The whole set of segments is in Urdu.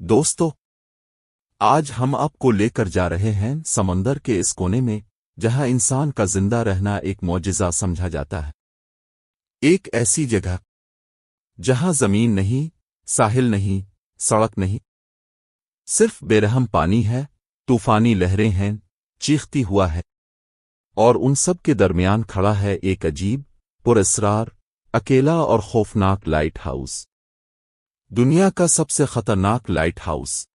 دوستو، آج ہم آپ کو لے کر جا رہے ہیں سمندر کے اس کونے میں جہاں انسان کا زندہ رہنا ایک معجزہ سمجھا جاتا ہے۔ ایک ایسی جگہ جہاں زمین نہیں، ساحل نہیں، سڑک نہیں، صرف بے رحم پانی ہے، طوفانی لہریں ہیں، چیختی ہوا ہے، اور ان سب کے درمیان کھڑا ہے ایک عجیب، پراسرار، اکیلا اور خوفناک لائٹ ہاؤس۔ دنیا کا سب سے خطرناک لائٹ ہاؤس،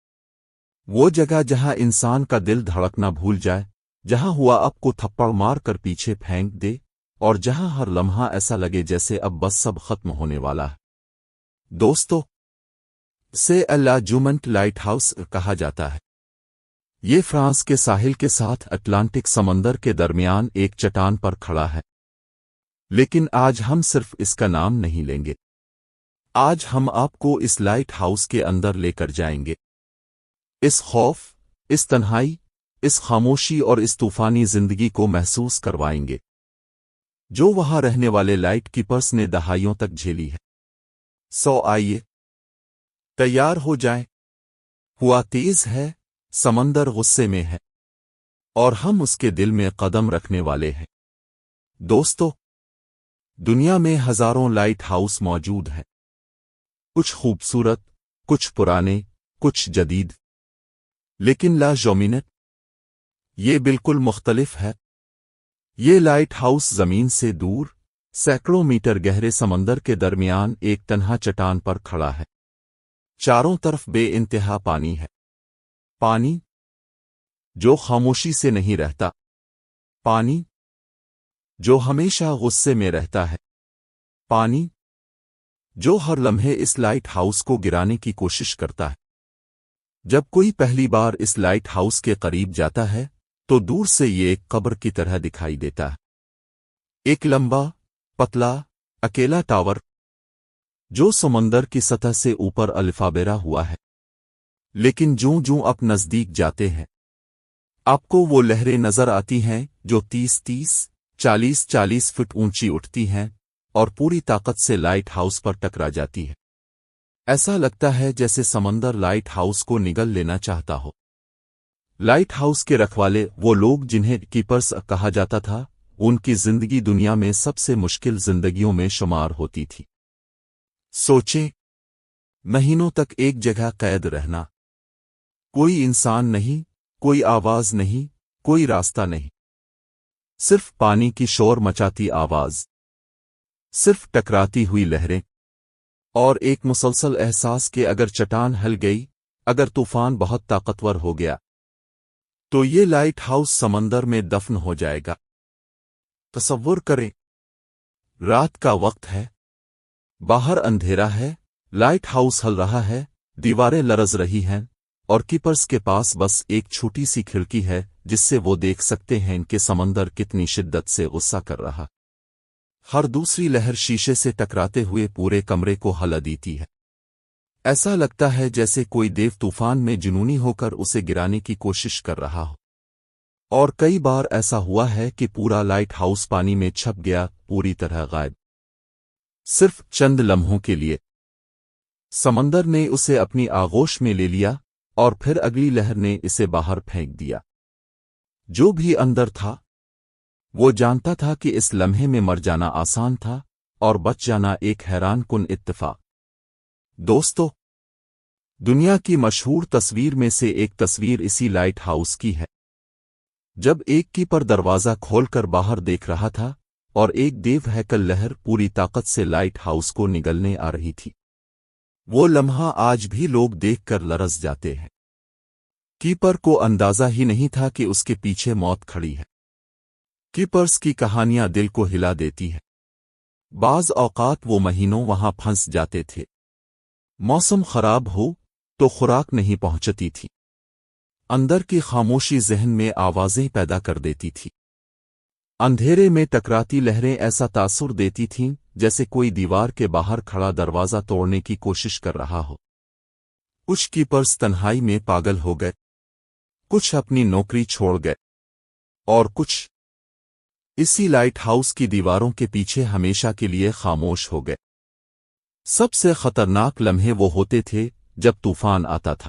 وہ جگہ جہاں انسان کا دل دھڑکنا بھول جائے، جہاں ہوا آپ کو تھپڑ مار کر پیچھے پھینک دے، اور جہاں ہر لمحہ ایسا لگے جیسے اب بس سب ختم ہونے والا ہے۔ دوستو، اسے الجومنٹ لائٹ ہاؤس کہا جاتا ہے۔ یہ فرانس کے ساحل کے ساتھ اٹلانٹک سمندر کے درمیان ایک چٹان پر کھڑا ہے، لیکن آج ہم صرف اس کا نام نہیں لیں گے۔ آج ہم آپ کو اس لائٹ ہاؤس کے اندر لے کر جائیں گے، اس خوف، اس تنہائی، اس خاموشی اور اس طوفانی زندگی کو محسوس کروائیں گے جو وہاں رہنے والے لائٹ کیپرز نے دہائیوں تک جھیلی ہے۔ سو آئیے، تیار ہو جائیں، ہوا تیز ہے، سمندر غصے میں ہے، اور ہم اس کے دل میں قدم رکھنے والے ہیں۔ دوستو، دنیا میں ہزاروں لائٹ ہاؤس موجود ہیں، کچھ خوبصورت، کچھ پرانے، کچھ جدید، لیکن لا جومینٹ یہ بالکل مختلف ہے۔ یہ لائٹ ہاؤس زمین سے دور، سینکڑوں میٹر گہرے سمندر کے درمیان ایک تنہا چٹان پر کھڑا ہے۔ چاروں طرف بے انتہا پانی ہے، پانی جو خاموشی سے نہیں رہتا، پانی جو ہمیشہ غصے میں رہتا ہے، پانی جو ہر لمحے اس لائٹ ہاؤس کو گرانے کی کوشش کرتا ہے۔ جب کوئی پہلی بار اس لائٹ ہاؤس کے قریب جاتا ہے تو دور سے یہ ایک قبر کی طرح دکھائی دیتا ہے، ایک لمبا، پتلا، اکیلا ٹاور جو سمندر کی سطح سے اوپر الفابیرا ہوا ہے۔ لیکن جوں جوں آپ نزدیک جاتے ہیں، آپ کو وہ لہریں نظر آتی ہیں جو 30-40 فٹ اونچی اٹھتی ہیں اور پوری طاقت سے لائٹ ہاؤس پر ٹکرا جاتی ہے۔ ایسا لگتا ہے جیسے سمندر لائٹ ہاؤس کو نگل لینا چاہتا ہو۔ لائٹ ہاؤس کے رکھوالے، وہ لوگ جنہیں کیپرز کہا جاتا تھا، ان کی زندگی دنیا میں سب سے مشکل زندگیوں میں شمار ہوتی تھی۔ سوچیں، مہینوں تک ایک جگہ قید رہنا، کوئی انسان نہیں، کوئی آواز نہیں، کوئی راستہ نہیں، صرف پانی کی شور مچاتی آواز، صرف ٹکراتی ہوئی لہریں، اور ایک مسلسل احساس کہ اگر چٹان ہل گئی، اگر طوفان بہت طاقتور ہو گیا، تو یہ لائٹ ہاؤس سمندر میں دفن ہو جائے گا۔ تصور کریں، رات کا وقت ہے، باہر اندھیرا ہے، لائٹ ہاؤس ہل رہا ہے، دیواریں لرز رہی ہیں، اور کیپرز کے پاس بس ایک چھوٹی سی کھڑکی ہے جس سے وہ دیکھ سکتے ہیں کہ سمندر کتنی شدت سے غصہ کر رہا۔ ہر دوسری لہر شیشے سے ٹکراتے ہوئے پورے کمرے کو ہلا دیتی ہے۔ ایسا لگتا ہے جیسے کوئی دیو طوفان میں جنونی ہو کر اسے گرانے کی کوشش کر رہا ہو۔ اور کئی بار ایسا ہوا ہے کہ پورا لائٹ ہاؤس پانی میں چھپ گیا، پوری طرح غائب، صرف چند لمحوں کے لیے۔ سمندر نے اسے اپنی آغوش میں لے لیا، اور پھر اگلی لہر نے اسے باہر پھینک دیا۔ جو بھی اندر تھا، وہ جانتا تھا کہ اس لمحے میں مر جانا آسان تھا اور بچ جانا ایک حیران کن اتفاق۔ دوستو، دنیا کی مشہور تصویر میں سے ایک تصویر اسی لائٹ ہاؤس کی ہے، جب ایک کیپر دروازہ کھول کر باہر دیکھ رہا تھا اور ایک دیو ہیکل لہر پوری طاقت سے لائٹ ہاؤس کو نگلنے آ رہی تھی۔ وہ لمحہ آج بھی لوگ دیکھ کر لرز جاتے ہیں۔ کیپر کو اندازہ ہی نہیں تھا کہ اس کے پیچھے موت کھڑی ہے۔ کیپرز کی کہانیاں دل کو ہلا دیتی ہیں۔ بعض اوقات وہ مہینوں وہاں پھنس جاتے تھے، موسم خراب ہو تو خوراک نہیں پہنچتی تھی، اندر کی خاموشی ذہن میں آوازیں پیدا کر دیتی تھی، اندھیرے میں ٹکراتی لہریں ایسا تاثر دیتی تھیں جیسے کوئی دیوار کے باہر کھڑا دروازہ توڑنے کی کوشش کر رہا ہو۔ کچھ کیپرز تنہائی میں پاگل ہو گئے، کچھ اپنی نوکری چھوڑ گئے، اور کچھ اسی لائٹ ہاؤس کی دیواروں کے پیچھے ہمیشہ کے لیے خاموش ہو گئے۔ سب سے خطرناک لمحے وہ ہوتے تھے جب طوفان آتا تھا۔